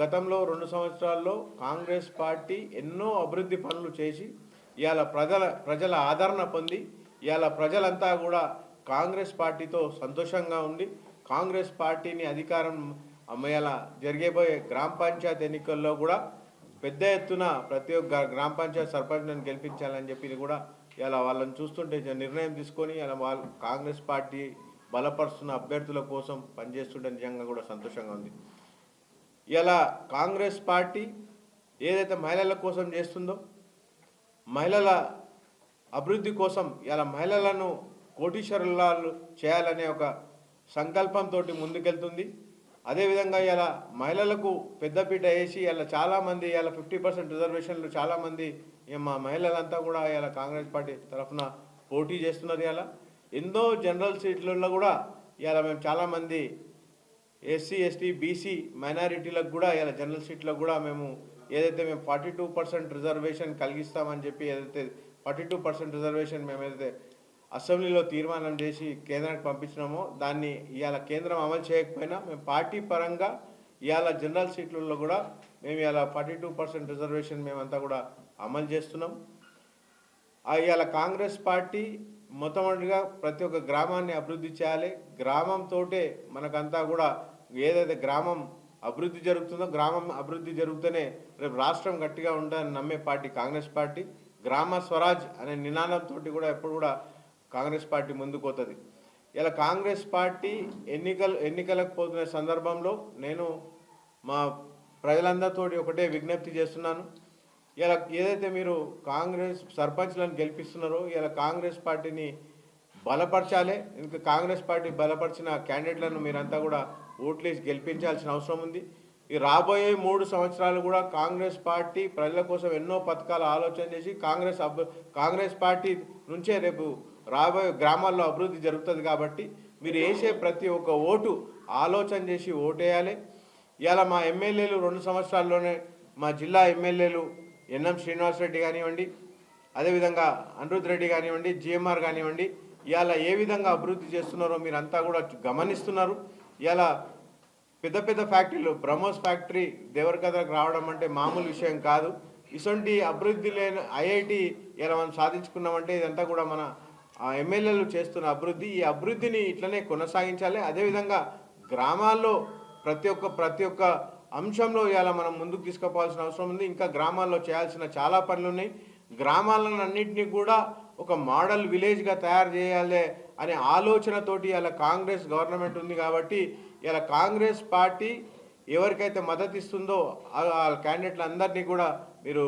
గతంలో 2 సంవత్సరాల్లో కాంగ్రెస్ పార్టీ ఎన్నో అభివృద్ధి పనులు చేసి ఇవాళ ప్రజల ఆదరణ పొంది ఇవాళ ప్రజలంతా కూడా కాంగ్రెస్ పార్టీతో సంతోషంగా ఉండి కాంగ్రెస్ పార్టీని అధికారం ఇవాళ జరిగేబోయే గ్రామ పంచాయతీ ఎన్నికల్లో కూడా పెద్ద ఎత్తున ప్రతి ఒక్క గ్రామ పంచాయతీ సర్పంచ్లను గెలిపించాలని చెప్పి కూడా ఇలా వాళ్ళని చూస్తుంటే నిర్ణయం తీసుకొని ఇలా వాళ్ళు కాంగ్రెస్ పార్టీ బలపరుస్తున్న అభ్యర్థుల కోసం పనిచేస్తుంటే నిజంగా కూడా సంతోషంగా ఉంది. ఇలా కాంగ్రెస్ పార్టీ ఏదైతే మహిళల కోసం చేస్తుందో మహిళల అభివృద్ధి కోసం ఇలా మహిళలను కోటీశ్వరులు చేయాలనే ఒక సంకల్పంతో ముందుకెళ్తుంది. అదేవిధంగా ఇలా మహిళలకు పెద్దపీట వేసి ఇలా చాలామంది ఇలా 50% రిజర్వేషన్లు చాలామంది మా మహిళలంతా కూడా ఇలా కాంగ్రెస్ పార్టీ తరఫున పోటీ చేస్తున్నారు. ఇలా ఎన్నో జనరల్ సీట్లలో కూడా ఇలా మేము చాలామంది ఎస్సీ ఎస్టీ బీసీ మైనారిటీలకు కూడా ఇలా జనరల్ సీట్లకు కూడా మేము ఏదైతే మేము 42% రిజర్వేషన్ కలిగిస్తామని చెప్పి ఏదైతే 42% రిజర్వేషన్ మేము ఏదైతే అసెంబ్లీలో తీర్మానం చేసి కేంద్రానికి పంపించినామో దాన్ని ఇవాళ కేంద్రం అమలు చేయకపోయినా మేము పార్టీ పరంగా ఇవాళ జనరల్ సీట్లలో కూడా మేము ఇవాళ 42% రిజర్వేషన్ మేమంతా కూడా అమలు చేస్తున్నాం. ఇవాళ కాంగ్రెస్ పార్టీ మొట్టమొదటిగా ప్రతి ఒక్క గ్రామాన్ని అభివృద్ధి చేయాలి. గ్రామంతో మనకంతా కూడా ఏదైతే గ్రామం అభివృద్ధి జరుగుతుందో గ్రామం అభివృద్ధి జరుగుతూనే రేపు రాష్ట్రం గట్టిగా ఉండాలని నమ్మే పార్టీ కాంగ్రెస్ పార్టీ. గ్రామ స్వరాజ్ అనే నినాదంతో కూడా ఎప్పుడు కూడా కాంగ్రెస్ పార్టీ ముందుకు పోతుంది. ఇలా కాంగ్రెస్ పార్టీ ఎన్నికలకు పోతున్న సందర్భంలో నేను మా ప్రజలందరితో ఒకటే విజ్ఞప్తి చేస్తున్నాను. ఇలా ఏదైతే మీరు కాంగ్రెస్ సర్పంచ్లను గెలిపిస్తున్నారో ఇలా కాంగ్రెస్ పార్టీని బలపరచాలి. ఇంకా కాంగ్రెస్ పార్టీ బలపరిచిన క్యాండిడేట్లను మీరంతా కూడా ఓట్లేసి గెలిపించాల్సిన అవసరం ఉంది. ఈ రాబోయే 3 సంవత్సరాలు కూడా కాంగ్రెస్ పార్టీ ప్రజల కోసం ఎన్నో పథకాలు ఆలోచన చేసి కాంగ్రెస్ పార్టీ నుంచే రేపు రాబోయే గ్రామాల్లో అభివృద్ధి జరుగుతుంది. కాబట్టి మీరు వేసే ప్రతి ఒక్క ఓటు ఆలోచన చేసి ఓటేయాలి. ఇవాళ మా ఎమ్మెల్యేలు 2 సంవత్సరాల్లోనే మా జిల్లా ఎమ్మెల్యేలు ఎన్ఎం శ్రీనివాసరెడ్డి కానివ్వండి, అదేవిధంగా అనిరుద్ రెడ్డి కానివ్వండి, జిఎంఆర్ కానివ్వండి, ఇవాళ ఏ విధంగా అభివృద్ధి చేస్తున్నారో మీరంతా కూడా గమనిస్తున్నారు. ఇవాళ పెద్ద పెద్ద ఫ్యాక్టరీలు బ్రహ్మోస్ ఫ్యాక్టరీ దేవరకథకు రావడం అంటే మామూలు విషయం కాదు. ఇటువంటి అభివృద్ధి లేని ఐఐటి ఇలా మనం సాధించుకున్నామంటే ఇదంతా కూడా మన ఎమ్మెల్యేలు చేస్తున్న అభివృద్ధి. ఈ అభివృద్ధిని ఇట్లనే కొనసాగించాలి. అదేవిధంగా గ్రామాల్లో ప్రతి ఒక్క అంశంలో ఇలా మనం ముందుకు తీసుకుపోవాల్సిన అవసరం ఉంది. ఇంకా గ్రామాల్లో చేయాల్సిన చాలా పనులు ఉన్నాయి. గ్రామాలను అన్నింటినీ కూడా ఒక మోడల్ విలేజ్గా తయారు చేయాలి అనే ఆలోచనతోటి ఇలా కాంగ్రెస్ గవర్నమెంట్ ఉంది. కాబట్టి ఇలా కాంగ్రెస్ పార్టీ ఎవరికైతే మద్దతు ఇస్తుందో ఆ క్యాండిడేట్లందరినీ కూడా మీరు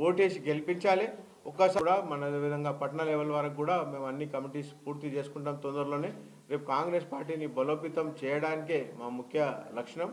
ఓటేసి గెలిపించాలి. ఒక్కసారి కూడా మన విధంగా పట్టణ లెవెల్ వరకు కూడా మేము అన్ని కమిటీస్ పూర్తి చేసుకుంటాం తొందరలోనే. రేపు కాంగ్రెస్ పార్టీని బలోపేతం చేయడానికే మా ముఖ్య లక్ష్యం.